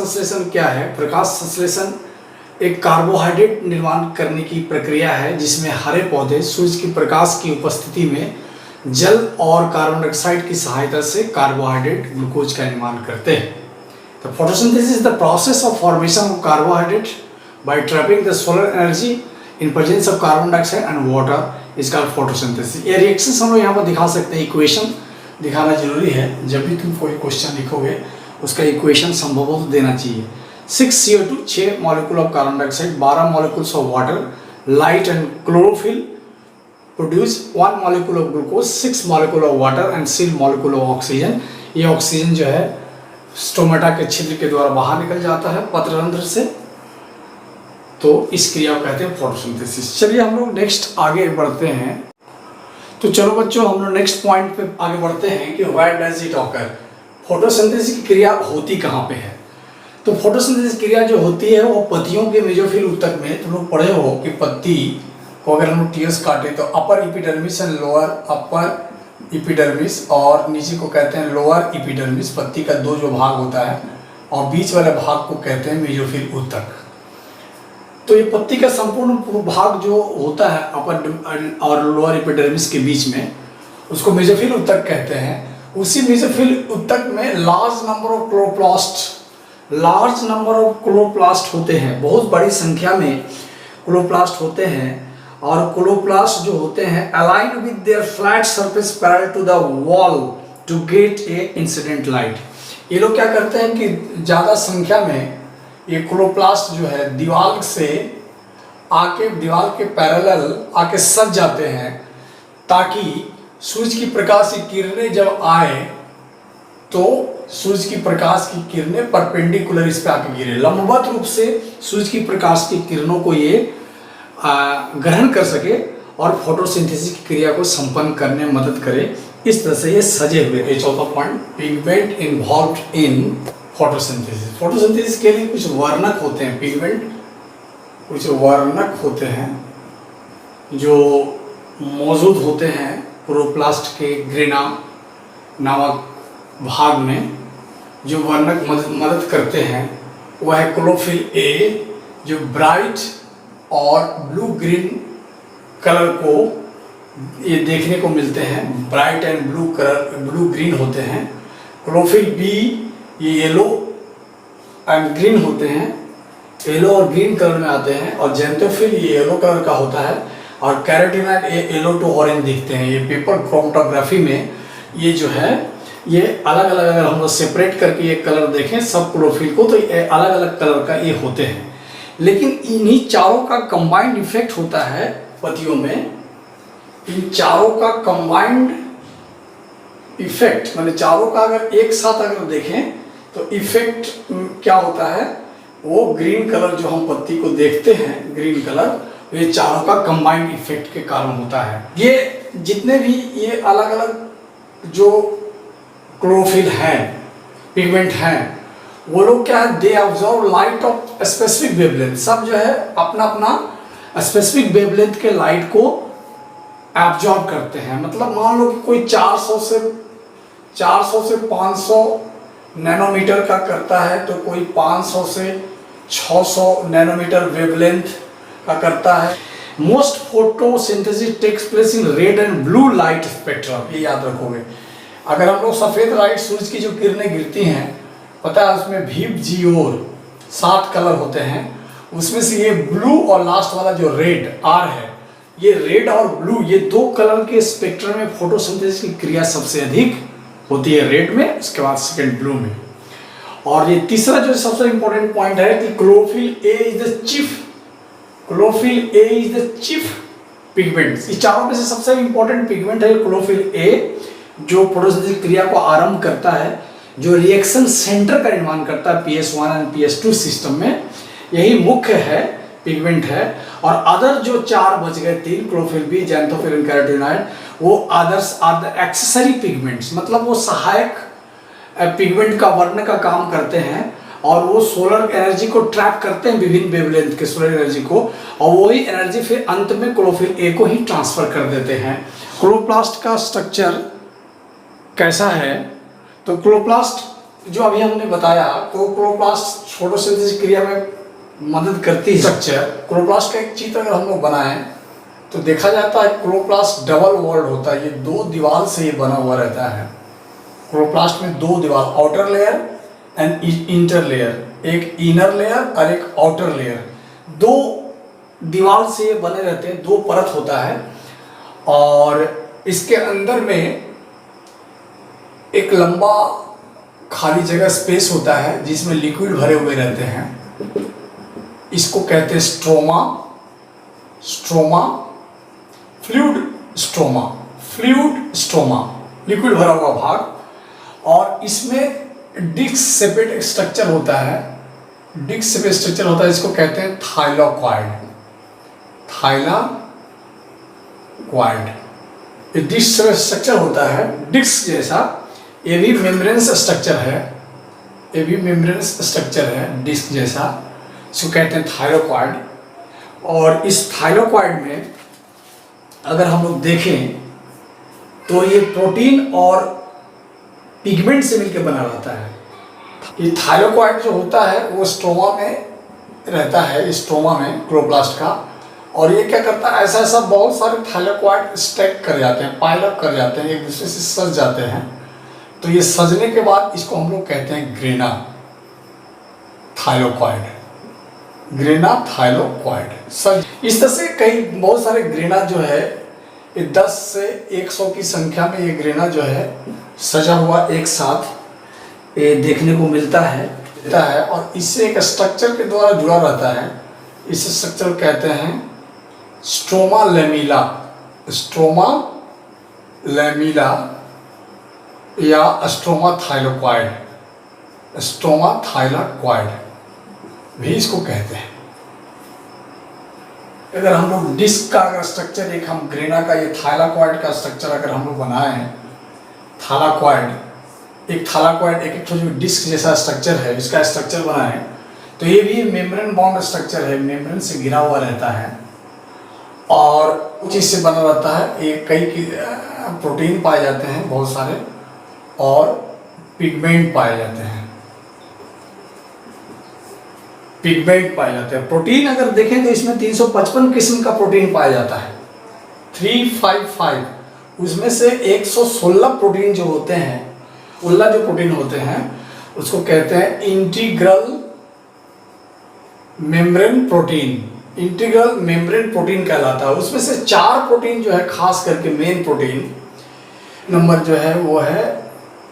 संश्लेषण क्या है? प्रकाश संश्लेषण एक कार्बोहाइड्रेट निर्माण करने की प्रक्रिया है जिसमें हरे पौधे सूर्य की प्रकाश की उपस्थिति में जल और कार्बन डाइऑक्साइड की सहायता से कार्बोहाइड्रेट ग्लूकोज का निर्माण करते हैं। तो photosynthesis is the process of formation of carbohydrate by trapping the solar energy in presence of carbon dioxide and water is called photosynthesis. ये रिएक्शंस हम लोग यहाँ पर दिखा सकते हैं। इक्वेशन दिखाना जरूरी है, जब भी तुम कोई क्वेश्चन लिखोगे उसका इक्वेशन संभवतः देना चाहिए। 6 CO2 6 molecule of carbon dioxide, 12 molecules of water, light and chlorophyll produce 1 molecule of glucose, 6 molecule of water and 6 molecule of oxygen. ये ऑक्सीजन जो है स्टोमेटा के छिद्र के द्वारा बाहर निकल जाता है पत्ररंध्र से, तो इस क्रिया को कहते हैं फोटोसिंथेसिस। चलिए हम लोग नेक्स्ट आगे बढ़ते हैं। तो चलो बच्चों हम लोग नेक्स्ट पॉइंट पे आगे बढ़ते हैं कि what does it occur. Photosynthesis की क्रिया होती कहाँ पे है? तो फोटोसिंथेसिस क्रिया जो होती है वो पत्तियों के मेसोफिल ऊतक में, तुम लोग पढ़े हो कि पत्ती को अगर हम लोग टीएस काटे तो upper epidermis and lower upper epidermis और नीचे को कहते हैं लोअर एपिडर्मिस। पत्ती का 2 जो भाग होता है और बीच वाले भाग को कहते हैं मेसोफिल ऊतक। तो ये पत्ती का संपूर्ण भाग जो होता है अपर और लोअर एपिडर्मिस के बीच में, उसको मेसोफिल ऊतक कहते हैं। उसी मेसोफिल ऊतक में लार्ज नंबर ऑफ क्लोरोप्लास्ट होते हैं, बहुत बड़ी संख्या में क्लोरोप्लास्ट होते हैं। और क्लोरोप्लास्ट जो होते हैं align with their flat surface parallel to the wall to get a incident light. ये लोग क्या करते हैं कि ज़्यादा संख्या में ये क्लोरोप्लास्ट जो है दीवार से आके, दीवार के पैरेलल आके सज जाते हैं ताकि सूरज की प्रकाश की किरणें जब आए तो सूरज की प्रकाश की किरणें परपेंडिकुलर इस पे आके गिरे, लंबवत रूप से सूरज की प्रकाश की किरणों को ये ग्रहण कर सके और फोटोसिंथेसिस की क्रिया को संपन्न करने में मदद करे। इस तरह से ये सजे हुए। ये चौथा point, pigment involved in photosynthesis. Photosynthesis के लिए कुछ वर्णक होते हैं, पिगमेंट कुछ वर्णक होते हैं जो मौजूद होते हैं क्लोरोप्लास्ट के ग्रेना नामक भाग में। जो वर्णक मदद करते हैं वह है क्लोरोफिल ए, जो ब्राइट और ब्लू ग्रीन कलर को ये देखने को मिलते हैं, ब्राइट एंड ब्लू ग्रीन होते हैं। क्लोरोफिल बी ये येलो एंड ग्रीन होते हैं, येलो और ग्रीन कलर में आते हैं। और जेंथोफिल ये येलो कलर का होता है और कैरोटीनॉइड ये येलो टू ऑरेंज दिखते हैं। ये पेपर क्रोमेटोग्राफी में ये जो है ये अलग अलग, अगर हम लोग सेपरेट करके ये कलर देखें सब क्लोरोफिल को तो ये अलग अलग कलर का ये होते हैं। लेकिन इन्हीं चारों का कंबाइंड इफेक्ट होता है पत्तियों में। इन चारों का कंबाइंड इफेक्ट, मतलब चारों का अगर एक साथ अगर देखें तो इफेक्ट क्या होता है, वो ग्रीन कलर जो हम पत्ती को देखते हैं ग्रीन कलर, ये चारों का कंबाइंड इफेक्ट के कारण होता है। ये जितने भी ये अलग अलग जो क्लोरोफिल हैं, पिगमेंट हैं, वो लोग क्या है, they observe light of specific wavelength. सब जो है अपना अपना स्पेसिफिक वेवलेंथ के लाइट को एब्जॉर्ब करते हैं। मतलब मान लो कि कोई 400 से 500 नैनोमीटर का करता है तो कोई 500 से 600 नैनोमीटर वेवलेंथ का करता है। Most photosynthesis takes place in red and blue light spectrum, ये याद रखोगे। अगर हम लोग सफ़ेद लाइट सूरज की जो किरणें गिरती हैं, पता है उसमें भीप जी और 7 कलर होते हैं, उसमें से ये ब्लू और लास्ट वाला जो रेड आर है, ये रेड और ब्लू ये 2 कलर के स्पेक्ट्रम में फोटोसिंथेसिस की क्रिया सबसे अधिक होती है, रेड में, उसके बाद सेकेंड ब्लू में। और ये तीसरा जो सबसे इंपॉर्टेंट पॉइंट है कि chlorophyll A is the chief pigment. इस चारों में से सबसे इंपॉर्टेंट पिगमेंट है क्लोरोफिल ए, जो फोटोसिंथेसिस क्रिया को आरंभ करता है, जो रिएक्शन सेंटर का निर्माण करता है PS1 एंड PS2 सिस्टम में। यही मुख्य है पिगमेंट है। और अदर जो 4 बच गए 3, chlorophyll B, xanthophyll and carotenoid, वो others are the accessory pigments, मतलब वो सहायक पिगमेंट का वर्ण का काम करते हैं और वो सोलर एनर्जी को ट्रैप करते हैं, विभिन्न वेवलेंथ के सोलर एनर्जी को, और वही एनर्जी फिर अंत में क्लोरोफिल ए को ही ट्रांसफर कर देते हैं। क्लोरोप्लास्ट का स्ट्रक्चर कैसा है? तो क्लोरोप्लास्ट जो अभी हमने बताया, तो क्लोरोप्लास्ट फोटोसिंथेसिस क्रिया में मदद करती है। स्ट्रक्चर क्लोरोप्लास्ट का एक चित्र अगर हम लोग बनाएं तो देखा जाता है क्लोरोप्लास्ट डबल वॉल्ड होता है, ये दो दीवार से ये बना हुआ रहता है। क्लोरोप्लास्ट में दो दीवार, outer layer and inter layer, एक इनर लेयर और एक आउटर लेयर, दो दीवार से ये बने रहते हैं, दो परत होता है। और इसके अंदर में एक लंबा खाली जगह स्पेस होता है जिसमें लिक्विड भरे हुए रहते हैं। इसको कहते हैं stroma, stroma, fluid stroma, liquid भरा हुआ भाग। और इसमें डिस्क शेपेड एक स्ट्रक्चर होता है, डिस्क शेपेड स्ट्रक्चर होता है, इसको कहते हैं थाइलाकॉइड, थाइलाकॉइड। ये डिस्क शेपेड स्ट्रक्चर होता है, डिस्क जैसा। ये भी मेम्ब्रेन्स स्ट्रक्चर है, ये भी मेम्ब्रेन्स स्ट्रक्चर है डिस्क जैसा, इसको कहते हैं थाइलाकॉइड। और इस थाइलाकॉइड में अगर हम लोग देखें तो ये प्रोटीन और पिगमेंट से मिलकर बना रहता है। ये थाइलाकॉइड जो होता है वो स्ट्रोमा में रहता है, स्ट्रोमा में क्लोरोप्लास्ट का। और ये क्या करता है, ऐसा ऐसा बहुत सारे थाइलाकॉइड स्टैक कर जाते हैं, पाइल अप कर जाते हैं, एक दूसरे से सज जाते हैं। तो ये सजने के बाद इसको हम लोग कहते हैं ग्रेना थाइलाकॉइड, ग्रेना थाइलाकॉइड सज। इस तरह से कई बहुत सारे ग्रेना जो है, ये 10 से 100 की संख्या में ये ग्रेना जो है सजा हुआ एक साथ ये देखने को मिलता है। और इससे एक स्ट्रक्चर के द्वारा जुड़ा रहता है, इस स्ट्रक्चर को कहते हैं स्ट्रोमा लेमिला, स्ट्रोमा लेमिला या स्ट्रोमा थाइलाकॉइड, स्ट्रोमा थाइलाकॉइड भी इसको कहते हैं। अगर हम लोग डिस्क का अगर स्ट्रक्चर, एक हम ग्रेना का ये थाइलाकॉइड का स्ट्रक्चर अगर हम लोग बनाए, थाइलाकॉइड, एक थाइलाकॉइड एक जो डिस्क जैसा स्ट्रक्चर है, इसका स्ट्रक्चर बनाए तो ये भी मेम्ब्रेन बॉन्ड स्ट्रक्चर है, मेम्ब्रेन से घिरा हुआ रहता है और कुछ चीज से बना रहता है। ये कई प्रोटीन पाए जाते हैं बहुत सारे और पिगमेंट पाए जाते हैं, पिगमेंट पाए जाते हैं। प्रोटीन अगर देखें तो इसमें 355 किस्म का प्रोटीन पाया जाता है, 355। उसमें से 116 प्रोटीन जो होते हैं, 16 जो प्रोटीन होते हैं उसको कहते हैं integral membrane protein, integral membrane protein कहलाता है। उसमें से 4 प्रोटीन जो है, खास करके मेन प्रोटीन नंबर जो है वो है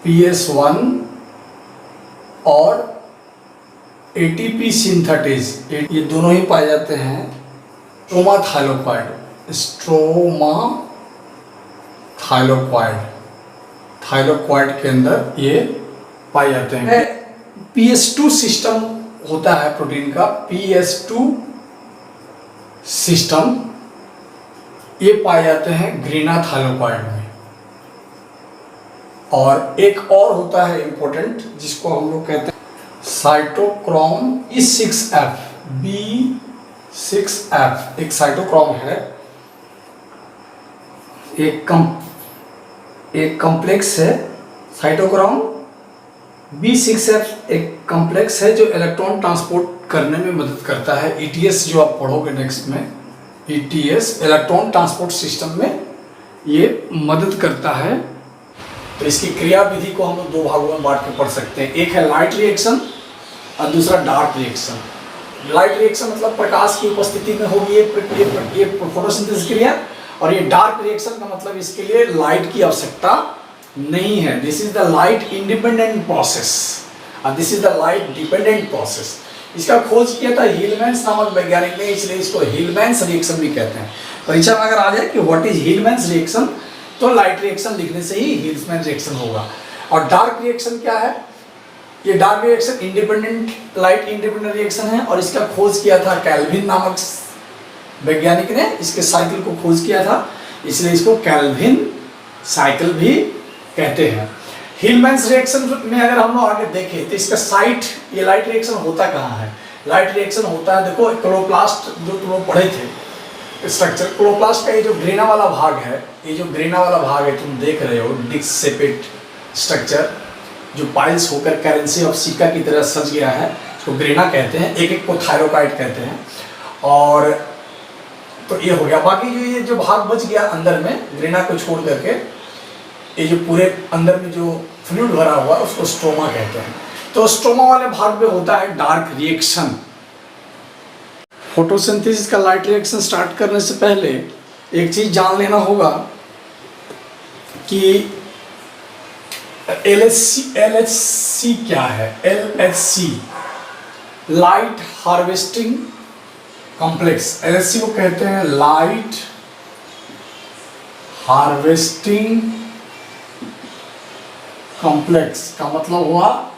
PS1 और ATP सिंथेटेज, ये दोनों ही पाए जाते हैं stroma thylakoid, stroma thylakoid, thylakoid के अंदर ये पाए जाते हैं। PS2 सिस्टम होता है प्रोटीन का, PS2 सिस्टम, ये पाए जाते हैं ग्रेना थाइलाकॉइड में। और एक और होता है इंपॉर्टेंट जिसको हम लोग कहते हैं साइटोक्रोम B6F, B6F एक साइटोक्रोम है, एक कॉम्प्लेक्स है। साइटोक्रोम B6F एक कॉम्प्लेक्स है जो इलेक्ट्रॉन ट्रांसपोर्ट करने में मदद करता है। ETS जो आप पढ़ोगे नेक्स्ट में, ETS इलेक्ट्रॉन ट्रांसपोर्ट सिस्टम में ये मदद करता है। तो इसकी क्रिया विधि को हम लोग 2 भागों में बांट के पढ़ सकते हैं, एक है लाइट रिएक्शन और दूसरा डार्क रिएक्शन। लाइट रिएक्शन मतलब प्रकाश की उपस्थिति में होगी ये फोटोसिंथेसिस क्रिया, और ये डार्क रिएक्शन का मतलब इसके लिए लाइट की आवश्यकता नहीं है। This is the light independent process और this is the light dependent process. इसका खोज किया था हीलमैन्स नामक वैज्ञानिक ने, इसलिए इसको हीलमैन्स रिएक्शन भी कहते हैं। परीक्षा में अगर आ जाए कि व्हाट इज हीलमैन्स रिएक्शन तो लाइट रिएक्शन लिखने से ही हीलमैन्स रिएक्शन होगा। और डार्क रिएक्शन क्या है, ये dark reaction independent, light independent reaction है और इसका खोज किया था कैल्विन नामक वैज्ञानिक ने, इसके साइकिल को खोज किया था, इसलिए इसको कैल्विन साइकिल भी कहते हैं। हीलमैन्स रिएक्शन में अगर हम लोग आगे देखें तो इसका साइट, ये लाइट रिएक्शन होता कहाँ है? लाइट रिएक्शन होता है, देखो क्लोरोप्लास्ट जो तुम लोग पढ़े थे स्ट्रक्चर, क्लोरोप्लास्ट का ये जो ग्रेना वाला भाग है, ये जो ग्रेना वाला भाग है तुम देख रहे हो, डिस्क शेपेड स्ट्रक्चर जो पाइल्स होकर करेंसी ऑफ सिक्का की तरह सज गया है, इसको ग्रेना कहते हैं, एक एक को थायरोकाइट कहते हैं। और तो ये हो गया। बाकी जो ये जो भाग बच गया अंदर में ग्रेना को छोड़ करके, ये जो पूरे अंदर में जो फ्लूइड भरा हुआ उसको स्ट्रोमा कहते हैं। तो स्ट्रोमा वाले भाग में होता है डार्क रिएक्शन। फोटोसिंथेसिस का लाइट रिएक्शन स्टार्ट करने से पहले एक चीज जान लेना होगा कि LHC क्या है। LHC light harvesting complex, LHC को कहते हैं लाइट हार्वेस्टिंग कॉम्प्लेक्स। का मतलब हुआ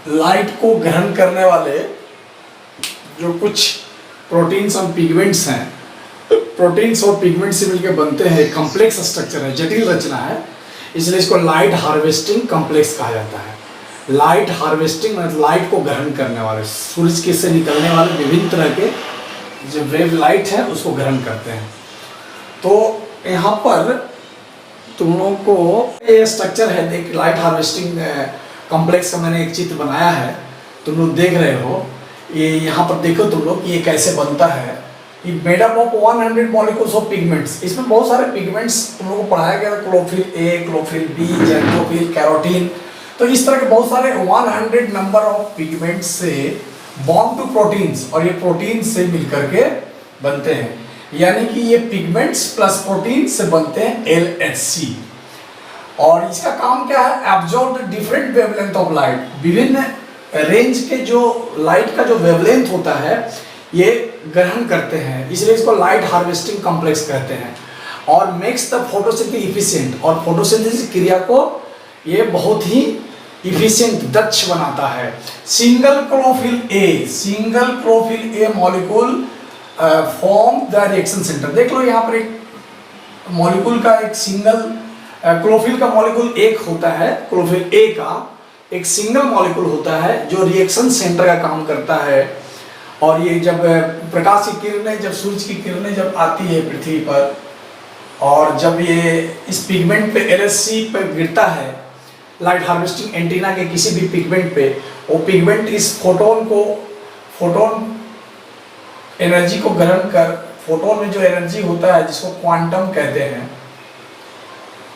लाइट को ग्रहण करने वाले जो कुछ प्रोटीन्स और पिगमेंट्स हैं, प्रोटीन्स और पिगमेंट से मिलकर बनते हैं, कॉम्प्लेक्स स्ट्रक्चर है, जटिल रचना है, इसलिए इसको लाइट हार्वेस्टिंग कॉम्प्लेक्स कहा जाता है। लाइट हार्वेस्टिंग मतलब लाइट को ग्रहण करने वाले, सूरज के से निकलने वाले विभिन्न तरह के जो वेव लाइट है उसको ग्रहण करते हैं। तो यहाँ पर तुम लोगों को ये स्ट्रक्चर है, एक लाइट हार्वेस्टिंग कॉम्प्लेक्स का मैंने एक चित्र बनाया है, तुम लोग देख रहे हो। ये यहाँ पर देखो तुम लोग कि ये कैसे बनता है। ये made up of 100 molecules of pigments. इसमें बहुत सारे पिगमेंट्स तुम लोगों को पढ़ाया गया, chlorophyll A, chlorophyll B, xanthophyll, carotene. तो इस तरह के बहुत सारे 100 नंबर ऑफ पिगमेंट्स से बॉन्ड टू प्रोटीन्स, और ये प्रोटीन से मिलकर के बनते हैं। यानी कि ये पिगमेंट्स प्लस प्रोटीन से बनते हैं LHC। और इसका काम क्या है? Absorb different wavelength of light. विभिन्न रेंज के जो लाइट का जो वेवलेंथ होता है ये ग्रहण करते हैं, इसलिए इसको लाइट हार्वेस्टिंग कॉम्प्लेक्स कहते हैं। और मेक्स द फोटोसिंथेसिस इफिशिएंट, और फोटोसिंथेसिस क्रिया को ये बहुत ही इफिशिएंट, दक्ष बनाता है। Single chlorophyll A molecule form the reaction centre. देख लो यहाँ पर एक मॉलिक्यूल का एक सिंगल क्लोरोफिल का मॉलिक्यूल एक होता है, क्लोरोफिल ए का एक सिंगल मॉलिक्यूल होता है जो रिएक्शन सेंटर का काम करता है। और ये जब प्रकाश की किरणें, जब सूरज की किरणें जब आती है पृथ्वी पर, और जब ये इस पिगमेंट पे LHC पर गिरता है, लाइट हार्वेस्टिंग एंटीना के किसी भी पिगमेंट पे, वो पिगमेंट इस फोटोन एनर्जी को ग्रहण कर, फोटोन में जो एनर्जी होता है जिसको क्वांटम कहते हैं,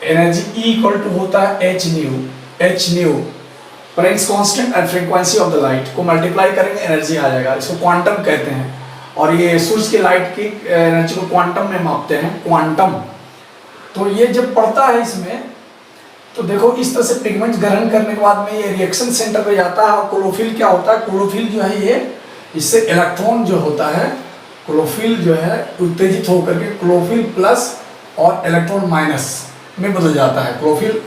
एनर्जी E इक्वल टू होता है h nu Planck's constant and frequency of the light को मल्टीप्लाई करेंगे एनर्जी आ जाएगा, इसको क्वांटम कहते हैं। और ये सूरज की लाइट की एनर्जी को क्वांटम में मापते हैं, क्वांटम। तो ये जब पड़ता है इसमें, तो देखो इस तरह से पिगमेंट ग्रहण करने के बाद में ये रिएक्शन सेंटर पे जाता है। और क्लोरोफिल क्या होता है? क्लोरोफिल जो है ये, इससे इलेक्ट्रॉन जो होता है, क्लोरोफिल जो है उत्तेजित होकर के क्लोरोफिल प्लस और इलेक्ट्रॉन माइनस में बदल जाता है। क्लोरोफिल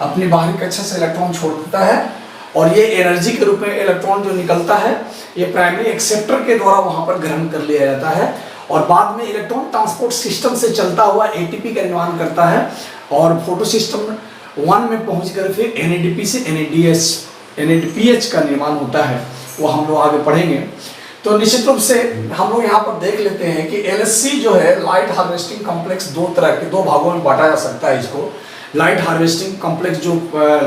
अपनी बाहरी कक्षा से इलेक्ट्रॉन छोड़ देता है, और ये एनर्जी के रूप में इलेक्ट्रॉन जो निकलता है ये प्राइमरी एक्सेप्टर के द्वारा वहां पर ग्रहण कर लिया जाता है। और बाद में इलेक्ट्रॉन ट्रांसपोर्ट सिस्टम से चलता हुआ ATP का निर्माण करता है, और फोटो सिस्टम 1 में पहुंचकर फिर NADP से NADPH का निर्माण होता है। वो हम लोग आगे पढ़ेंगे। तो निश्चित रूप से हम लोग यहाँ पर देख लेते हैं कि LHC जो है लाइट हार्वेस्टिंग कॉम्प्लेक्स दो भागों में बांटा जा सकता है। इसको लाइट हार्वेस्टिंग कॉम्प्लेक्स जो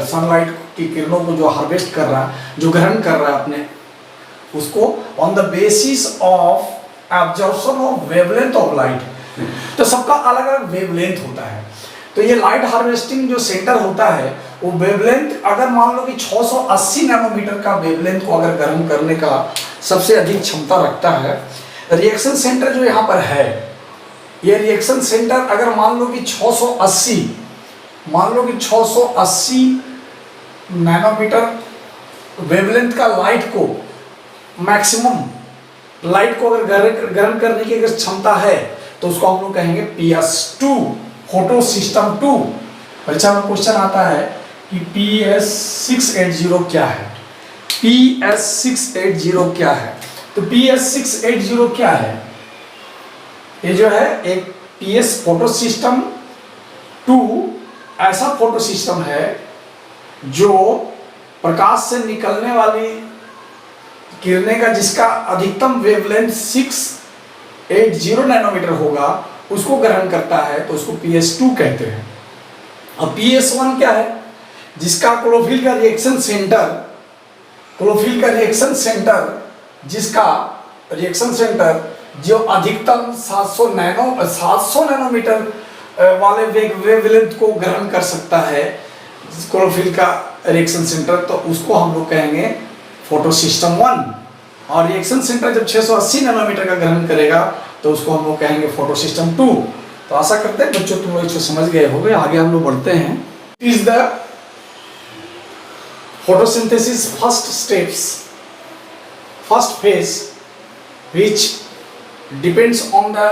सनलाइट की किरणों को जो हार्वेस्ट कर रहा है, जो ग्रहण कर रहा है अपने, उसको on the basis of absorption of wavelength of light. तो सबका अलग अलग वेवलेंथ होता है। तो ये लाइट हार्वेस्टिंग जो सेंटर होता है वो वेवलेंथ, अगर मान लो कि 680 नैनोमीटर का वेवलेंथ को अगर ग्रहण करने का सबसे अधिक क्षमता रखता है। रिएक्शन सेंटर जो यहाँ पर है, ये रिएक्शन सेंटर अगर मान लो कि 680 नैनोमीटर वेवलेंथ का लाइट को, मैक्सिमम लाइट को अगर ग्रहण करने की अगर क्षमता है, तो उसको हम लोग कहेंगे PS2, फोटो सिस्टम 2। परीक्षा में क्वेश्चन आता है कि PS680 क्या है, PS680 क्या है। तो PS680 क्या है? ये जो है एक PS फोटो सिस्टम 2 ऐसा फोटो सिस्टम है जो प्रकाश से निकलने वाली किरणें का जिसका अधिकतम वेवलेंथ 680 नैनोमीटर होगा उसको ग्रहण करता है, तो उसको PS2 कहते हैं। अब PS1 क्या है? जिसका क्लोरोफिल का रिएक्शन सेंटर क्लोरोफिल का रिएक्शन सेंटर, जिसका रिएक्शन सेंटर जो अधिकतम 700 नैनोमीटर वाले वेवलेंथ को ग्रहण कर सकता है, क्लोरोफिल का रिएक्शन सेंटर, तो उसको हम लोग कहेंगे फोटोसिस्टम 1। और रिएक्शन सेंटर जब 680 नैनोमीटर का ग्रहण करेगा तो उसको हम लोग कहेंगे फोटोसिस्टम 2। तो आशा करते हैं बच्चों तुम लोग इसको समझ गए होंगे। आगे हम लोग बढ़ते हैं। Is the photosynthesis first phase which depends on the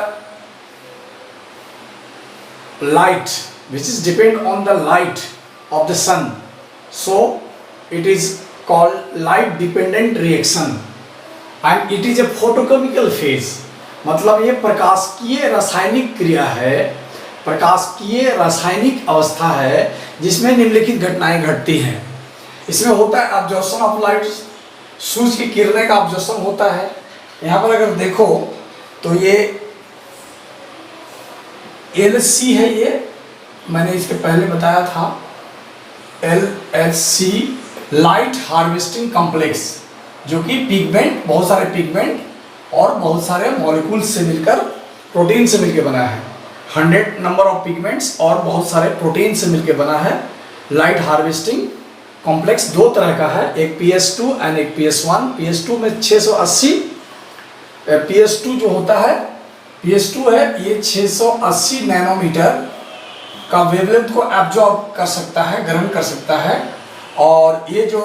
light, which is depend on the light of the sun, so it is called light dependent reaction and it is a photochemical phase। मतलब ये प्रकाशकीय रासायनिक क्रिया है, प्रकाशकीय रासायनिक अवस्था है जिसमें निम्नलिखित घटनाएं घटती हैं। इसमें होता है ऑब्जर्प्शन ऑफ लाइट, सूर्य की किरणें का ऑब्जर्प्शन होता है। यहाँ पर अगर देखो तो ये LHC है, ये मैंने इसके पहले बताया था, LHC लाइट हार्वेस्टिंग कॉम्प्लेक्स, जो कि पिगमेंट, बहुत सारे पिगमेंट और बहुत सारे मॉलिक्यूल्स से मिलकर, प्रोटीन से मिलकर बना है। 100 नंबर ऑफ पिगमेंट्स और बहुत सारे प्रोटीन से मिलकर बना है। लाइट हार्वेस्टिंग कॉम्प्लेक्स दो तरह का है, एक PS2 एंड एक PS1। PS2 में 680, PS2 जो होता है, PS2 है ये 680 नैनोमीटर का वेवलेंथ को एब्जॉर्ब कर सकता है, ग्रहण कर सकता है। और ये जो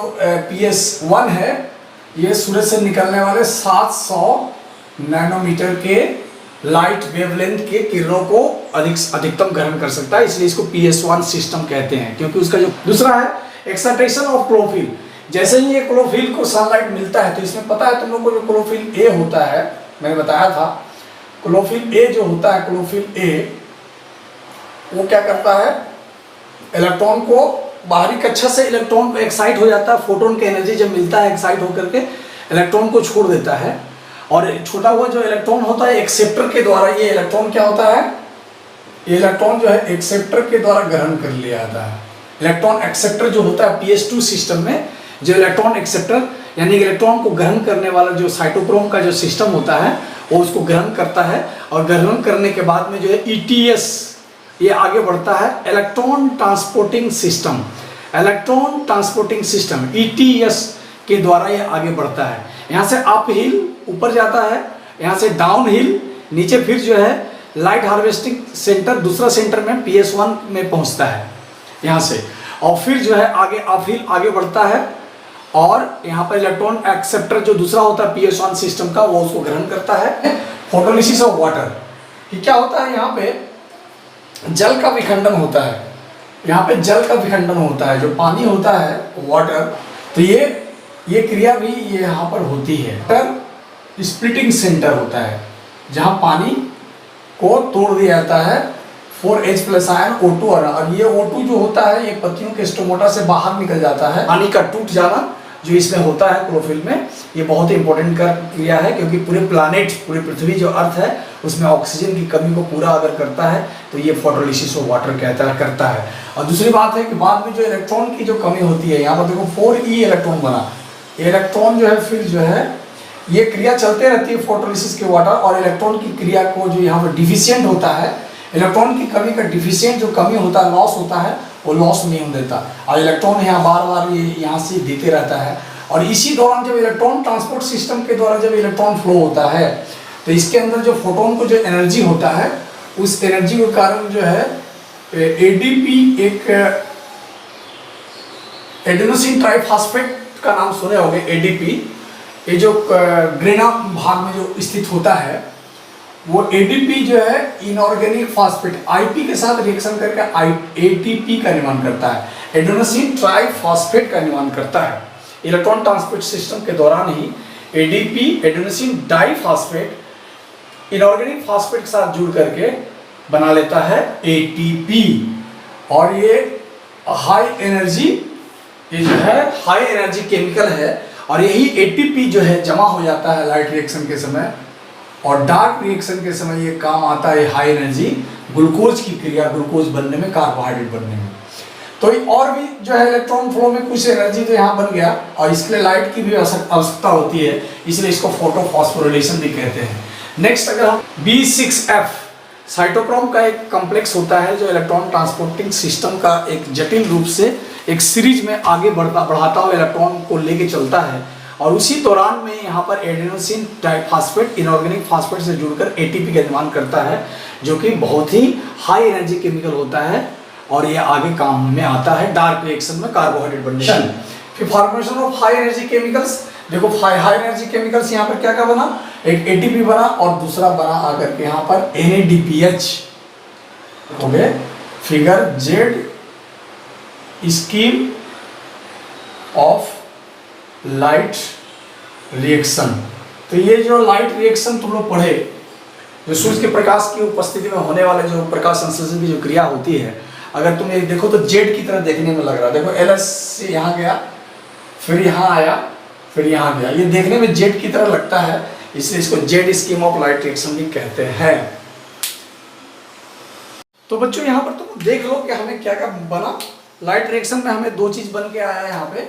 PS1 है ये सूरज से निकलने वाले 700 नैनोमीटर के लाइट वेवलेंथ के किरणों को अधिकतम ग्रहण कर सकता है, इसलिए इसको PS1 सिस्टम कहते हैं। क्योंकि उसका जो दूसरा है एक्साइटेशन ऑफ क्लोरोफिल, जैसे ही ये क्लोरोफिल को सनलाइट मिलता है तो इसमें पता है तुम लोग को, जो क्लोरोफिल ए होता है, मैंने बताया था, क्लोरोफिल ए जो होता है, क्लोरोफिल ए वो क्या करता है, इलेक्ट्रॉन को, बाहरी कक्षा से इलेक्ट्रॉन को एक्साइट हो जाता है, फोटोन की एनर्जी जब मिलता है एक्साइट होकर के इलेक्ट्रॉन को छोड़ देता है। और छोटा हुआ जो इलेक्ट्रॉन होता है एक्सेप्टर के द्वारा, ये इलेक्ट्रॉन क्या होता है, ये इलेक्ट्रॉन जो है एक्सेप्टर के द्वारा ग्रहण कर लिया जाता है। इलेक्ट्रॉन एक्सेप्टर जो होता है PS2 सिस्टम में, जो इलेक्ट्रॉन एक्सेप्टर यानी इलेक्ट्रॉन को ग्रहण करने वाला जो साइटोक्रोम का जो सिस्टम होता है वो उसको ग्रहण करता है। और ग्रहण करने के बाद में जो है ETS ये आगे बढ़ता है, electron transporting system, electron transporting system ETS के द्वारा ये आगे बढ़ता है। यहाँ से अप हिल ऊपर जाता है, यहाँ से डाउन हिल नीचे, फिर जो है लाइट हार्वेस्टिंग सेंटर दूसरा सेंटर में PS1 में पहुँचता है यहाँ से, और फिर जो है आगे अप हिल आगे बढ़ता है। और यहाँ पर इलेक्ट्रॉन एक्सेप्टर जो दूसरा होता है PS1 सिस्टम का, वो उसको ग्रहण करता है। फोटोलिसिस ऑफ वाटर, ये क्या होता है, यहाँ पे जल का विखंडन होता है, यहाँ पे जल का विखंडन होता है, जो पानी होता है वाटर, तो ये क्रिया भी ये यहाँ पर होती है। वाटर स्प्लिटिंग सेंटर होता है जहाँ पानी को तोड़ दिया जाता है 4H+ आयन O2, और ये O2 जो होता है ये पत्तियों के स्टोमोटा से बाहर निकल जाता है। पानी का टूट जाना जो इसमें होता है क्लोरोफिल में, ये बहुत ही इंपॉर्टेंट क्रिया है, क्योंकि पूरे प्लानेट, पूरी पृथ्वी जो अर्थ है उसमें ऑक्सीजन की कमी को पूरा अगर करता है तो ये फोटोलिसिस ऑफ वाटर करता है। और दूसरी बात है कि बाद में जो इलेक्ट्रॉन की जो कमी होती है, यहाँ पर देखो 4e इलेक्ट्रॉन बना, इलेक्ट्रॉन जो है फिर जो है ये क्रिया चलते रहती है फोटोलिसिस के वाटर, और इलेक्ट्रॉन की क्रिया को जो यहाँ पर डिफिशियंट होता है, इलेक्ट्रॉन की कमी का डिफिशियंट जो कमी होता है, लॉस होता है, वो लॉस नहीं होने देता, और इलेक्ट्रॉन यहाँ बार बार ये यहाँ से देते रहता है। और इसी दौरान जब इलेक्ट्रॉन ट्रांसपोर्ट सिस्टम के द्वारा जब इलेक्ट्रॉन फ्लो होता है तो इसके अंदर जो फोटोन को जो एनर्जी होता है, उस एनर्जी के कारण जो है ADP, एक एडेनोसिन ट्राइफॉस्फेट का नाम सुने होंगे, ADP, ये जो ग्रेना भाग में जो स्थित होता है, वो ADP जो है इनऑर्गेनिक फास्फेट IP के साथ रिएक्शन करके ATP का निर्माण करता है, एडेनोसिन ट्राइफॉस्फेट का निर्माण करता है। इलेक्ट्रॉन ट्रांसपोर्ट सिस्टम के दौरान ही ADP adenosine diphosphate inorganic phosphate के साथ जुड़ करके बना लेता है ATP, और ये हाई एनर्जी, ये जो है हाई एनर्जी केमिकल है, और यही ATP जो है जमा हो जाता है लाइट रिएक्शन के समय, और डार्क रिएक्शन के समय ये काम आता है हाई एनर्जी ग्लूकोज की क्रिया, ग्लूकोज बनने में, कार्बोहाइड्रेट बनने में। तो और भी जो है इलेक्ट्रॉन फ्लो में कुछ एनर्जी तो यहाँ बन गया, और इसके लिए लाइट की भी आवश्यकता होती है, इसलिए इसको फोटोफॉस्फोरिलेशन भी कहते हैं। नेक्स्ट अगर हम B6F साइटोक्रोम का एक कॉम्प्लेक्स होता है जो इलेक्ट्रॉन ट्रांसपोर्टिंग सिस्टम का एक जटिल रूप से एक सीरीज में आगे बढ़ाता हुआ इलेक्ट्रॉन को लेके चलता है, और उसी दौरान में यहाँ पर एडेनोसिन डाइफॉस्फेट इनऑर्गेनिक फास्फेट से जुड़कर एटीपी का निर्माण करता है, जो कि बहुत ही हाई एनर्जी केमिकल होता है, और ये आगे काम में आता है डार्क रिएक्शन में कार्बोहाइड्रेट बनने में। फिर formation of high energy chemicals, देखो हाई एनर्जी केमिकल्स यहाँ पर क्या क्या बना, एक एटीपी बना और दूसरा बना आकर के यहाँ पर NADPH हो गए। Figure Z scheme of light reaction. तो ये जो लाइट रिएक्शन तुम लोग पढ़े, जो सूर्य के प्रकाश की उपस्थिति में होने वाले जो प्रकाश संश्लेषण की जो क्रिया होती है, अगर तुम ये देखो तो जेड की तरह देखने में लग रहा है। देखो LS से यहाँ गया, फिर यहाँ आया, फिर यहाँ गया, ये देखने में जेड की तरह लगता है, इसलिए इसको Z scheme of light reaction भी कहते हैं। तो बच्चों यहाँ पर तुम देख लो कि हमें क्या क्या बना। लाइट रिएक्शन में हमें दो चीज बन के आया है। यहाँ पे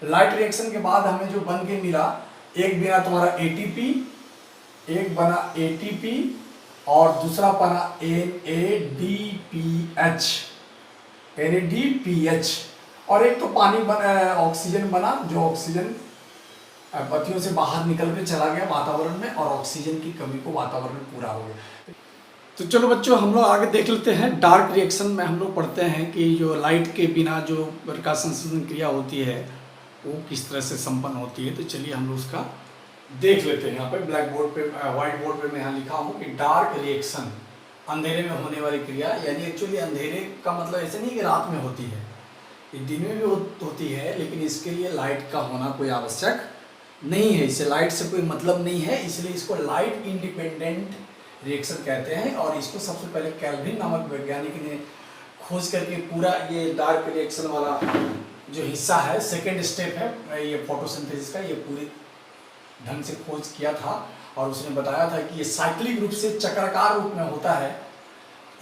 लाइट रिएक्शन के बाद हमें जो बन के मिला, एक बना तुम्हारा ATP, एक बना ATP और दूसरा बना NADPH, और एक तो पानी बना, ऑक्सीजन बना, जो ऑक्सीजन पत्तियों से बाहर निकल के चला गया वातावरण में, और ऑक्सीजन की कमी को वातावरण में पूरा हो गया। तो चलो बच्चों हम लोग आगे देख लेते हैं। डार्क रिएक्शन में हम लोग पढ़ते हैं कि जो लाइट के बिना जो प्रकाश संश्लेषण क्रिया होती है वो किस तरह से संपन्न होती है। तो चलिए हम लोग उसका देख लेते हैं। यहाँ पे ब्लैक बोर्ड पे, व्हाइट बोर्ड पे मैं यहाँ लिखा हूँ कि डार्क रिएक्शन, अंधेरे में होने वाली क्रिया। यानी एक्चुअली अंधेरे का मतलब ऐसे नहीं कि रात में होती है, ये दिन में भी होती है, लेकिन इसके लिए लाइट का होना कोई आवश्यक नहीं है। इसे लाइट से कोई मतलब नहीं है, इसलिए इसको लाइट इंडिपेंडेंट रिएक्शन कहते हैं। और इसको सबसे पहले कैल्विन नामक वैज्ञानिक ने खोज करके पूरा ये डार्क रिएक्शन वाला जो हिस्सा है, सेकेंड स्टेप है ये फोटोसिंथेसिस का, ये पूरी ढंग से खोज किया था। और उसने बताया था कि ये साइक्लिक रूप से चक्राकार रूप में होता है,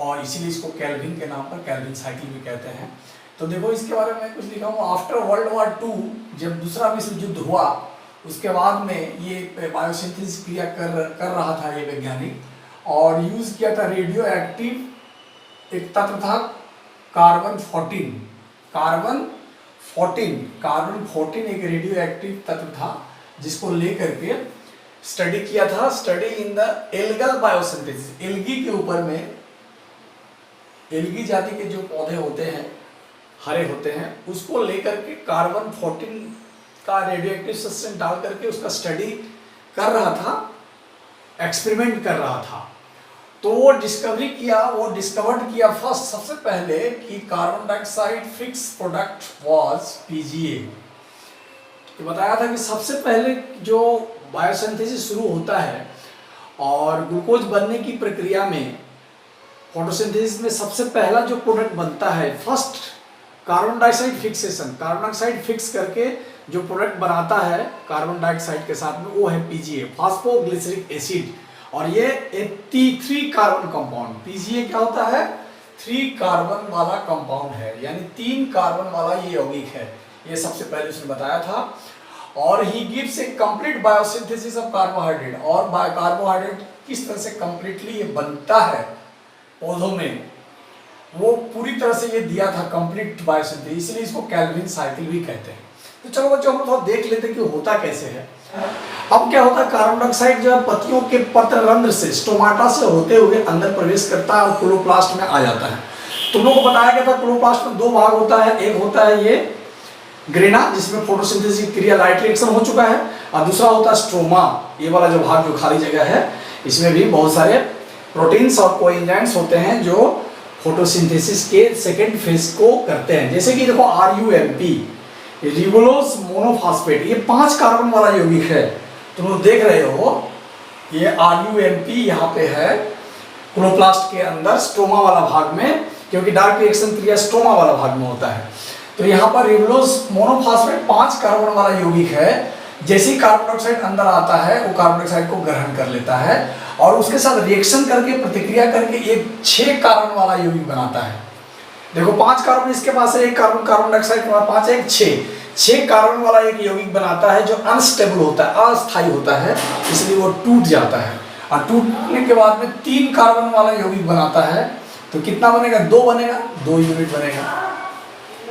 और इसीलिए इसको कैल्विन के नाम पर कैल्विन साइकिल भी कहते हैं। तो देखो इसके बारे में कुछ लिखा हूँ। आफ्टर वर्ल्ड वॉर 2 जब दूसरा विश्व युद्ध हुआ, उसके बाद में ये बायोसिंथेसिस क्रिया कर रहा था ये वैज्ञानिक, और यूज किया था रेडियो एक्टिव एक तत्व था कार्बन 14 एक रेडियो एक्टिव तत्व था, जिसको लेकर के स्टडी किया था। Study in the algal biosynthesis, algae के ऊपर में, एल्गी जाति के जो पौधे होते हैं हरे होते हैं, उसको लेकर के कार्बन 14 का रेडियो एक्टिव सब्सटेंस डाल करके उसका स्टडी कर रहा था, एक्सपेरिमेंट कर रहा था। तो वो डिस्कवर्ड किया फर्स्ट, सबसे पहले कि carbon dioxide fix product was PGA। तो बताया था कि सबसे पहले जो बायोसिंथेसिस शुरू होता है और ग्लूकोज बनने की प्रक्रिया में, फोटोसिंथेसिस में सबसे पहला जो प्रोडक्ट बनता है, first carbon dioxide fixation, carbon dioxide fix करके जो प्रोडक्ट बनाता है कार्बन डाइऑक्साइड के साथ में, वो है PGA, फास्फोग्लिसरिक एसिड। और ये एक 3 कार्बन कंपाउंड, PGA क्या होता है, 3 कार्बन वाला कंपाउंड है, यानी 3 कार्बन वाला ये यौगिक है। ये सबसे पहले उसने बताया था। और he gives A complete biosynthesis of carbohydrate, और कार्बोहाइड्रेट किस तरह से कंप्लीटली ये बनता है पौधों में, वो पूरी तरह से ये दिया था, कंप्लीट बायोसिंथेसिस, इसलिए इसको कैल्विन साइकिल भी कहते हैं। तो चलो बच्चों हम थोड़ा देख लेते हैं कि होता कैसे है। अब क्या होता है, कार्बन डाइऑक्साइड जो पत्तियों के पत्र रंध्र से, स्टोमाटा से होते हुए अंदर प्रवेश करता है और क्लोरोप्लास्ट में आ जाता है। तुम लोगों को बताया गया था क्लोरोप्लास्ट में 2 भाग होता है, एक होता है ये ग्रेना जिसमें फोटोसिंथेसिस की क्रिया लाइट रिएक्शन हो चुका है, और दूसरा होता है स्ट्रोमा, ये वाला जो भाग जो खाली जगह है, इसमें भी बहुत सारे प्रोटीन्स और कोएंजाइम्स होते हैं जो फोटोसिंथेसिस के सेकेंड फेज को करते हैं। जैसे कि देखो RUMP, रिबुलोज मोनोफॉस्फेट, ये 5 कार्बन वाला यौगिक है, तुम लोग देख रहे हो। ये RUMP यहाँ पे है क्लोरोप्लास्ट के अंदर स्ट्रोमा वाला भाग में, क्योंकि डार्क रिएक्शन क्रिया स्ट्रोमा वाला भाग में होता है। तो यहाँ पर रिबुलोज मोनोफॉस्फेट 5 कार्बन वाला यौगिक है। जैसे ही कार्बन डाइऑक्साइड अंदर आता है, वो कार्बन डाइऑक्साइड को ग्रहण कर लेता है और उसके साथ रिएक्शन करके, प्रतिक्रिया करके एक 6 कार्बन वाला यौगिक बनाता है। देखो 5 कार्बन इसके पास है, एक कार्बन कार्बन डाइऑक्साइड के पास 5 है, 6 कार्बन वाला एक यौगिक बनाता है जो अनस्टेबल होता है, अस्थायी होता है, इसलिए वो टूट जाता है। और टूटने के बाद में 3 कार्बन वाला यौगिक बनाता है, तो कितना बनेगा? 2 बनेगा, 2 यूनिट बनेगा।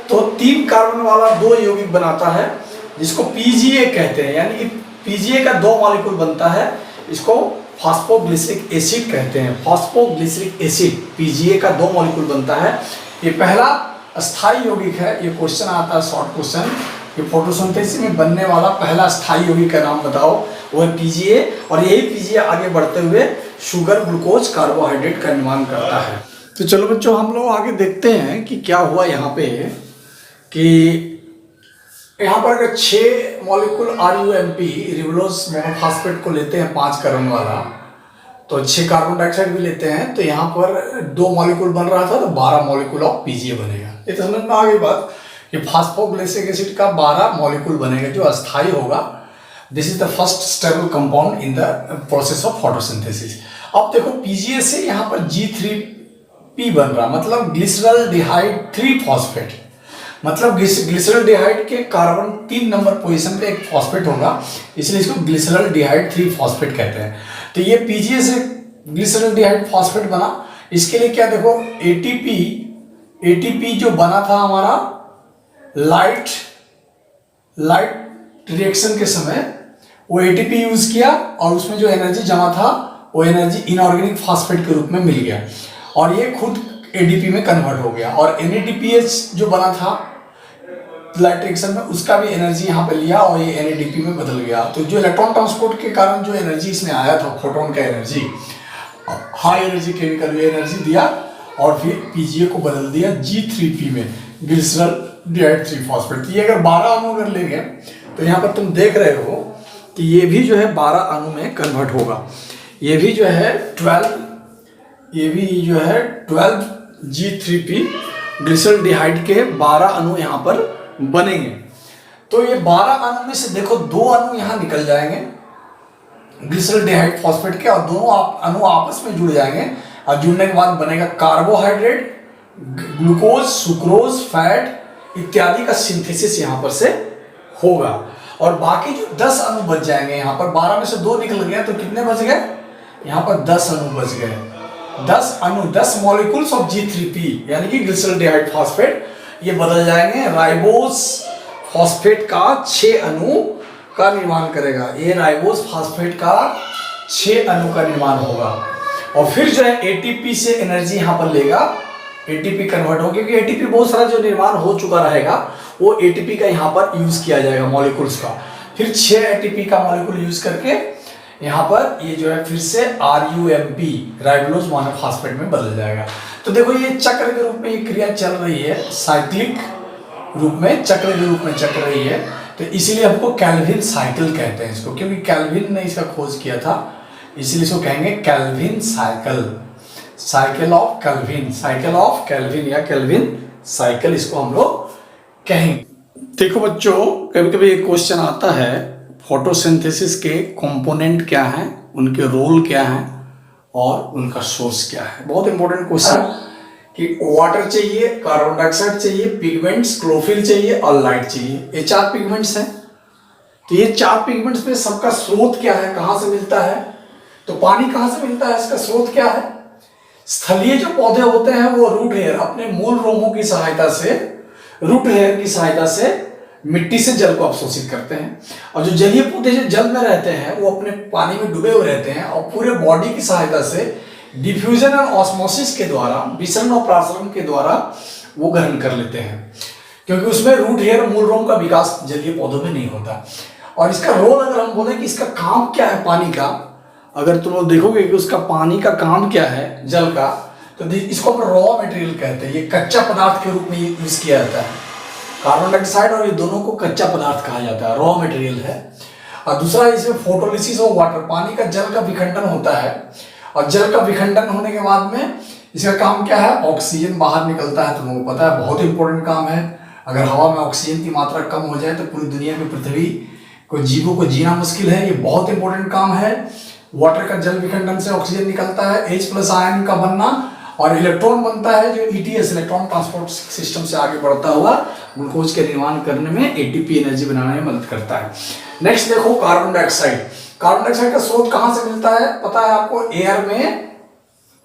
तो 3 कार्बन वाला 2 यौगिक बनाता है जिसको पीजीए कहते हैं, यानी कि पीजीए का 2 मॉलिक्यूल बनता है, इसको फॉस्फोग्लिसरिक एसिड कहते हैं। फॉस्फोग्लिसरिक एसिड पीजीए का 2 मॉलिक्यूल बनता है। ये पहला अस्थाई यौगिक है। ये क्वेश्चन आता है, शॉर्ट क्वेश्चन, कि फोटोसिंथेसिस में बनने वाला पहला अस्थाई यौगिक का नाम बताओ। वो है पीजीए, और यही पीजीए आगे बढ़ते हुए शुगर, ग्लूकोज, कार्बोहाइड्रेट का निर्माण करता है। तो चलो बच्चों, हम लोग आगे देखते हैं कि क्या हुआ यहाँ पे, कि यहाँ पर अगर 6 मॉलिक्यूल RUMP रिबुलोज मोनोफॉस्फेट को लेते हैं 5 कार्बन वाला, तो 6 कार्बन डाइऑक्साइड भी लेते हैं, तो यहाँ पर 2 मॉलिक्यूल बन रहा था, तो 12 मॉलिक्यूल ऑफ पीजीए बनेगा। ये तो समझ में आ गई बात कि फॉस्फोग्लिसरिक एसिड का 12 मॉलिक्यूल बनेगा जो अस्थाई होगा। This is the first stable compound in the process of photosynthesis. अब देखो पीजीए से यहाँ पर G3P बन रहा, मतलब ग्लिसरल्डिहाइड 3 फॉस्फेट, मतलब ग्लिसरल्डिहाइड के कार्बन 3 नंबर पोजीशन पे एक फॉस्फेट होगा, इसलिए इसको ग्लिसरल्डिहाइड 3 फॉस्फेट कहते हैं। तो ये पीजीए से ग्लिसरल्डिहाइड फॉस्फेट बना। इसके लिए क्या, देखो एटीपी जो बना था हमारा लाइट रिएक्शन के समय, वो एटीपी यूज किया, और उसमें जो एनर्जी जमा था वो एनर्जी इनऑर्गेनिक फॉस्फेट के रूप में मिल गया, और ये खुद एडीपी में कन्वर्ट हो गया। और NADPH जो बना था लाइट रिएक्शन में, उसका भी एनर्जी यहाँ पे लिया और ये NADP में बदल गया। तो जो इलेक्ट्रॉन ट्रांसपोर्ट के कारण जो एनर्जी इसमें आया था, फोटोन का energy, high energy chemical energy दिया, और फिर पीजीए को बदल दिया G3P में, ग्लिसरल्डिहाइड 3 फॉस्फेट। ये अगर 12 अणु अगर लेंगे, तो यहाँ पर तुम देख रहे हो कि ये भी जो है 12 अणु में कन्वर्ट होगा। ये भी जो है 12 G3P ग्लिसरल्डिहाइड के 12 अणु यहाँ पर बनेंगे। तो ये 12 अणु में से देखो 2 अणु यहाँ निकल जाएंगे ग्लिसरल्डिहाइड फॉस्फेट के, और दोनों अणु आपस में जुड़ जाएंगे, और जुड़ने के बाद बनेगा कार्बोहाइड्रेट, ग्लूकोज, सुक्रोज, फैट इत्यादि का सिंथेसिस यहाँ पर से होगा। और बाकी जो 10 अणु बच जाएंगे, यहाँ पर 12 में से 2 निकल गए, तो कितने बच गए? यहाँ पर 10 अणु बच गए। 10 अणु, 10 मॉलिक्यूल्स ऑफ G3P यानी कि ग्लिसरल्डिहाइड फॉस्फेट, ये बदल जाएंगे राइबोस फॉस्फेट का 6 अणु का निर्माण करेगा। ये राइबोस फॉस्फेट का 6 अणु का निर्माण होगा, और फिर जो है ATP से एनर्जी यहाँ पर लेगा, ATP कन्वर्ट हो, क्योंकि ATP बहुत सारा जो निर्माण हो चुका रहेगा, वो ATP का यहाँ पर यूज किया जाएगा मॉलिक्यूल्स का। फिर 6 ATP का मॉलिक्यूल यूज करके यहाँ पर ये जो है फिर से RUMP राइबोलोज मोनोफॉस्फेट में बदल जाएगा। तो देखो ये चक्र के रूप में ये क्रिया चल रही है, साइक्लिक रूप में, चक्र के रूप में चल रही है। तो इसीलिए हमको कैल्विन साइकिल कहते हैं इसको, क्योंकि कैल्विन ने इसका खोज किया था, इसीलिए इसको कहेंगे Calvin cycle, cycle of Calvin या कैल्विन साइकिल इसको हम लोग कहेंगे। देखो बच्चों, कभी कभी एक क्वेश्चन आता है, फोटोसिंथेसिस के कंपोनेंट क्या हैं, उनके रोल क्या हैं, और उनका सोर्स क्या है। बहुत इंपॉर्टेंट क्वेश्चन कि वाटर चाहिए, कार्बन डाइऑक्साइड चाहिए, पिगमेंट्स, क्लोरोफिल चाहिए और लाइट चाहिए। ये 4 पिगमेंट्स हैं। तो ये 4 पिगमेंट्स में सबका स्रोत क्या है, कहाँ से मिलता है? तो पानी कहाँ से मिलता है, इसका स्रोत क्या है? स्थलीय जो पौधे होते हैं वो रूट हेयर, अपने मूल रोमों की सहायता से, रूट हेयर की सहायता से मिट्टी से जल को अवशोषित करते हैं। और जो जलीय पौधे जो जल में रहते हैं वो अपने पानी में डूबे हुए रहते हैं, और पूरे बॉडी की सहायता से डिफ्यूजन और ऑस्मोसिस के द्वारा, विसरण और प्रासरण के द्वारा वो ग्रहण कर लेते हैं, क्योंकि उसमें रूट हेयर, मूल रोम का विकास जलीय पौधों में नहीं होता। और इसका रोल अगर हम बोले कि इसका काम क्या है पानी का, अगर तुम लोग देखोगे कि उसका पानी का काम क्या है जल का, तो इसको हम रॉ मटेरियल कहते हैं। ये कच्चा पदार्थ के रूप में यूज किया जाता है। कार्बन डाइऑक्साइड और ये दोनों को कच्चा पदार्थ कहा जाता है, रॉ मटेरियल है। और दूसरा इसमें फोटोलिसिस ऑफ वाटर, पानी का जल का विखंडन होता है, और जल का विखंडन होने के बाद में इसका काम क्या है, ऑक्सीजन बाहर निकलता है। तुम लोगों को पता है बहुत इंपॉर्टेंट काम है। अगर हवा में ऑक्सीजन की मात्रा कम हो जाए तो पूरी दुनिया में पृथ्वी को जीवों को जीना मुश्किल है। ये बहुत इंपॉर्टेंट काम है। वाटर का जल विखंडन से ऑक्सीजन निकलता है, H+ आयन का बनना, और इलेक्ट्रॉन बनता है जो ईटीएस, इलेक्ट्रॉन ट्रांसपोर्ट सिस्टम से आगे बढ़ता हुआ ग्लूकोज के निर्माण करने में, एटीपी एनर्जी बनाने में मदद करता है। नेक्स्ट देखो कार्बन डाइऑक्साइड। कार्बन डाइऑक्साइड का स्रोत कहाँ से मिलता है पता है आपको? एयर में,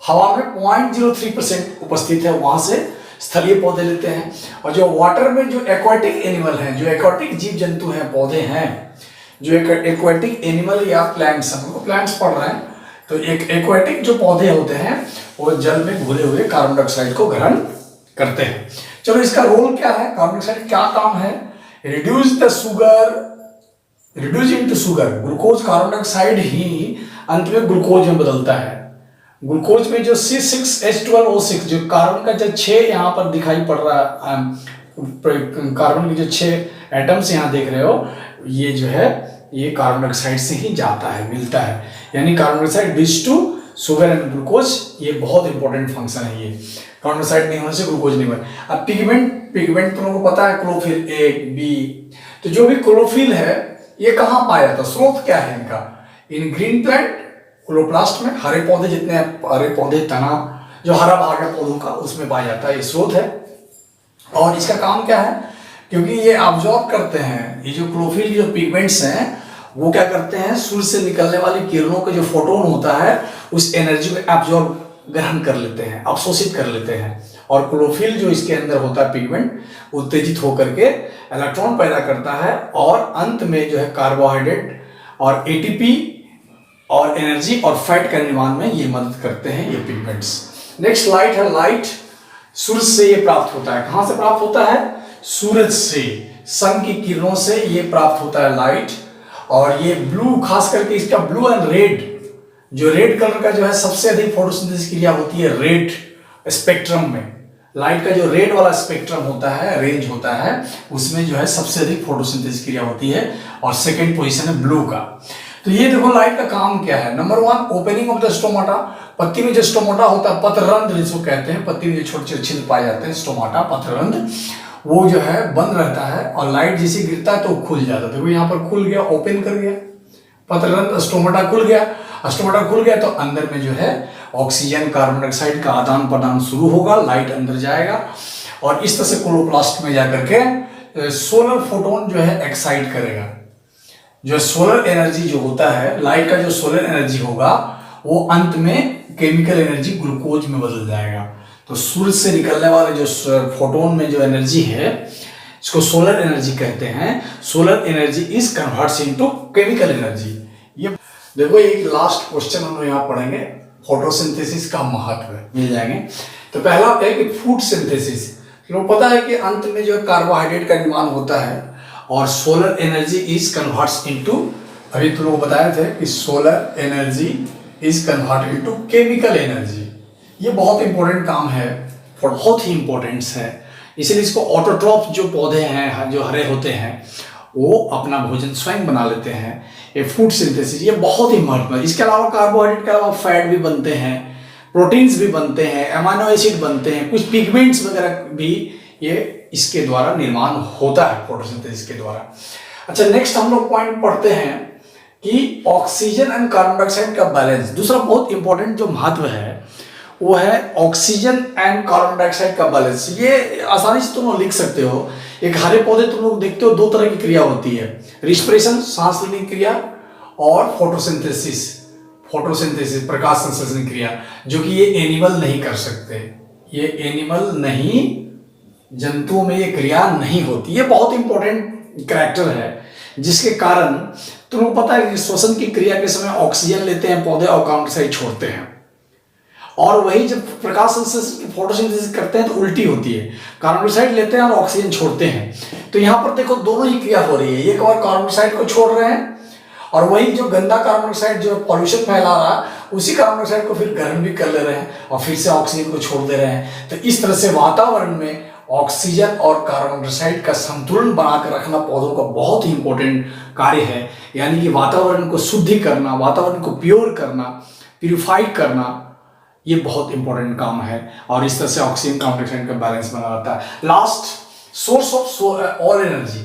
हवा में 0.03% उपस्थित है, वहां से स्थलीय पौधे लेते हैं। और जो वाटर में जो एक्वाटिक एनिमल हैं, जो एक्वाटिक जीव जंतु हैं, पौधे हैं, जो एक्वाटिक एनिमल या प्लांट्स, हम लोग प्लांट्स पढ़ रहे हैं, तो एक एक्वाटिक जो पौधे होते हैं वो जल में घुले हुए कार्बन डाइऑक्साइड को ग्रहण करते हैं। चलो इसका रोल क्या है, कार्बन डाइऑक्साइड क्या काम है? Reduce the sugar, reduce into sugar, glucose carbon dioxide ही अंत में ग्लूकोज में बदलता है। ग्लूकोज में जो C6H12O6 जो कार्बन का जो 6 यहाँ पर दिखाई पड़ रहा है, कार्बन के जो 6 एटम्स यहाँ देख रहे हो, ये जो है ये कार्बन डाइऑक्साइड से ही जाता है, मिलता है। यानी carbon dioxide bridge to sugar and glucose, ये बहुत इंपॉर्टेंट फंक्शन है। ये कार्बन डाइऑक्साइड नहीं होने से ग्लूकोज नहीं बने। अब पिगमेंट तुम लोगों को पता है, क्लोरोफिल ए बी, तो जो भी क्लोरोफिल है ये कहाँ पाया जाता है, स्रोत क्या है इनका? इन ग्रीन प्लांट, क्लोरोप्लास्ट में, हरे पौधे जितने हरे पौधे, तना जो हरा भाग है पौधों का, उसमें पाया जाता है, ये स्रोत है। और इसका काम क्या है? क्योंकि ये ऑब्जॉर्ब करते हैं, ये जो क्लोरोफिल के जो पिगमेंट्स हैं वो क्या करते हैं, सूर्य से निकलने वाली किरणों का जो फोटोन होता है उस एनर्जी को एब्जॉर्ब, ग्रहण कर लेते हैं, अवशोषित कर लेते हैं। और क्लोरोफिल जो इसके अंदर होता है पिगमेंट, उत्तेजित होकर के इलेक्ट्रॉन पैदा करता है और अंत में जो है कार्बोहाइड्रेट और एटीपी और एनर्जी और फैट का निर्माण में ये मदद करते हैं, ये पिगमेंट्स। नेक्स्ट लाइट है। लाइट सूरज से ये प्राप्त होता है। कहाँ से प्राप्त होता है? सूरज से, सन की किरणों से ये प्राप्त होता है लाइट। और ये ब्लू, खास करके इसका ब्लू एंड रेड, जो रेड कलर का जो है सबसे अधिक फोटोसिंथेसिस क्रिया होती है रेड स्पेक्ट्रम में। लाइट का जो रेड वाला स्पेक्ट्रम होता है, रेंज होता है, उसमें जो है सबसे अधिक फोटोसिंथेसिस क्रिया होती है। और सेकंड पोजीशन है ब्लू का। तो ये देखो लाइट का काम क्या है। Number 1, opening of the stomata. पत्ती में जो स्टोमाटा होता है, पत्ररंध्र जिसको कहते हैं, पत्ती में जो छोटे छोटे छिद्र पाए जाते हैं, स्टोमाटा, पत्ररंध्र, वो जो है बंद रहता है और लाइट जैसे गिरता है तो खुल जाता है। देखो यहाँ पर खुल गया, ओपन कर गया, पत्ररंध्र, स्टोमाटा खुल गया। स्टोमाटा खुल गया तो अंदर में जो है ऑक्सीजन, कार्बन डाइऑक्साइड का आदान प्रदान शुरू होगा, लाइट अंदर जाएगा और इस तरह से क्लोरोप्लास्ट में जाकर के सोलर फोटोन जो है एक्साइट करेगा। जो सोलर एनर्जी जो होता है, लाइट का जो सोलर एनर्जी होगा वो अंत में केमिकल एनर्जी ग्लूकोज में बदल जाएगा। तो सूर्य से निकलने वाले जो फोटोन में जो एनर्जी है, इसको सोलर एनर्जी कहते हैं। Solar energy is converts into chemical energy. ये देखो एक लास्ट क्वेश्चन हम लोग यहाँ पढ़ेंगे, फोटोसिंथेसिस का महत्व मिल जाएंगे। तो पहला है कि फूड सिंथेसिस। लोग पता है कि अंत में जो कार्बोहाइड्रेट का निर्माण होता है और solar energy is converts into, अभी तो लोग बताए थे कि solar energy is converted into chemical energy. ये बहुत इंपॉर्टेंट काम है, बहुत ही इंपॉर्टेंस है। इसलिए इसको ऑटोट्रॉफ जो पौधे हैं, जो हरे होते हैं, वो अपना भोजन स्वयं बना लेते हैं। ये फूड सिंथेसिस, ये बहुत ही महत्वपूर्ण है। इसके अलावा कार्बोहाइड्रेट के अलावा फैट भी बनते हैं, प्रोटीन्स भी बनते हैं, अमाइनो एसिड बनते हैं, कुछ पिगमेंट्स वगैरह भी ये इसके द्वारा निर्माण होता है, फोटोसिंथेसिस के द्वारा। अच्छा, नेक्स्ट हम लोग पॉइंट पढ़ते हैं कि ऑक्सीजन एंड कार्बन डाइऑक्साइड का बैलेंस। दूसरा बहुत इंपॉर्टेंट जो महत्व है वो है ऑक्सीजन एंड कार्बन डाइऑक्साइड का बैलेंस। ये आसानी से तुम लोग लिख सकते हो। एक हरे पौधे तुम लोग देखते हो, 2 तरह की क्रिया होती है, रिस्पिरेशन, सांस लेने की क्रिया, और फोटोसिंथेसिस, प्रकाश संश्लेषण क्रिया, जो कि ये एनिमल नहीं कर सकते। ये एनिमल नहीं, जंतुओं में ये क्रिया नहीं होती। ये बहुत इंपॉर्टेंट कैरेक्टर है, जिसके कारण तुमको पता है कि श्वसन की क्रिया के समय ऑक्सीजन लेते हैं पौधे और कार्बन डाइऑक्साइड छोड़ते हैं। और वही जब प्रकाश संश्लेषण, फोटोसिंथेसिस करते हैं तो उल्टी होती है, कार्बन डाइऑक्साइड लेते हैं और ऑक्सीजन छोड़ते हैं। तो यहाँ पर देखो दोनों ही क्रिया हो रही है। एक बार कार्बन डाइऑक्साइड को छोड़ रहे हैं और वही जो गंदा कार्बन डाइऑक्साइड जो पॉल्यूशन फैला रहा है, उसी कार्बन डाइऑक्साइड को फिर गर्म भी कर ले रहे हैं और फिर से ऑक्सीजन को छोड़ दे रहे हैं। तो इस तरह से वातावरण में ऑक्सीजन और कार्बन डाइऑक्साइड का संतुलन बनाकर रखना पौधों का बहुत ही इंपॉर्टेंट कार्य है। यानी कि वातावरण को शुद्धि करना, वातावरण को प्योर करना, प्यूरिफाइड करना, ये बहुत इंपॉर्टेंट काम है। और इस तरह से ऑक्सीजन कार्बन डाइऑक्साइड का बैलेंस बना रहता है। Last, source of all energy,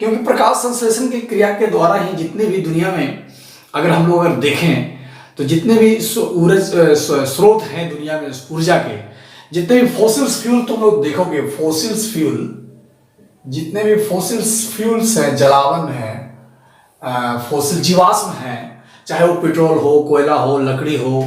क्योंकि प्रकाश संश्लेषण की क्रिया के द्वारा ही जितने भी दुनिया में, अगर हम लोग अगर देखें तो जितने भी स्रोत हैं दुनिया में ऊर्जा के, जितने भी फॉसिल्स फ्यूल तुम लोग देखोगे, फॉसिल्स फ्यूल, जितने भी फॉसिल्स फ्यूल्स हैं, जलावन है, फॉसिल जीवाश्म है, चाहे वो पेट्रोल हो, कोयला हो, लकड़ी हो,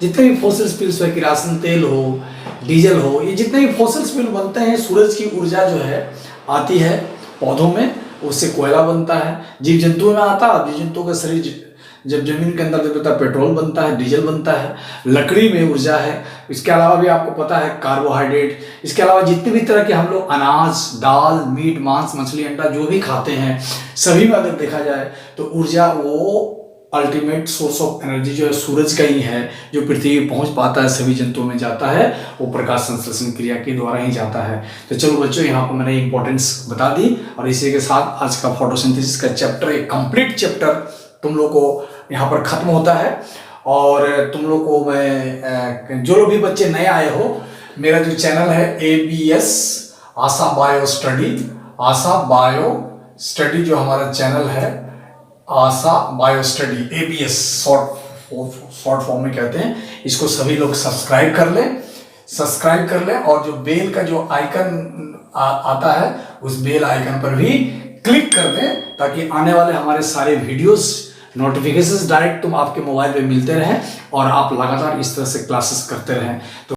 जितने भी फॉसिल्स फ्यूल्स है, किरासन तेल हो, डीजल हो, ये जितने भी फॉसिल्स फ्यूल बनते हैं, सूरज की ऊर्जा जो है आती है पौधों में, उससे कोयला बनता है, जीव जंतुओं में आता है, जीव जंतुओं का शरीर जब जमीन के अंदर देता है पेट्रोल बनता है, डीजल बनता है, लकड़ी में ऊर्जा है। इसके अलावा भी आपको पता है कार्बोहाइड्रेट, इसके अलावा जितने भी तरह के हम लोग अनाज, दाल, मीट, मांस, मछली, अंडा जो भी खाते हैं, सभी में अगर देखा जाए तो ऊर्जा वो अल्टीमेट सोर्स ऑफ एनर्जी जो है सूरज का ही है, जो पृथ्वी पे पहुंच पाता है, सभी जंतुओं में जाता है, वो प्रकाश संश्लेषण क्रिया के द्वारा ही जाता है। तो चलो बच्चों, यहाँ पर मैंने इंपॉर्टेंस बता दी, और इसी के साथ आज का फोटोसिंथेसिस का चैप्टर, एक कंप्लीट चैप्टर तुम लोग को यहाँ पर खत्म होता है। और तुम लोग को मैं, जो लोग भी बच्चे नए आए हो, मेरा जो चैनल है ABS Asha bio study, Asha bio study जो हमारा चैनल है, Asha bio study, ABS short form में कहते हैं इसको, सभी लोग सब्सक्राइब कर लें, और जो बेल का जो आइकन आता है, उस बेल आइकन पर भी क्लिक कर दें, ताकि आने वाले हमारे सारे वीडियोस नोटिफिकेशंस डायरेक्ट तुम आपके मोबाइल पे मिलते रहें, और आप लगातार इस तरह से क्लासेस करते रहें। तो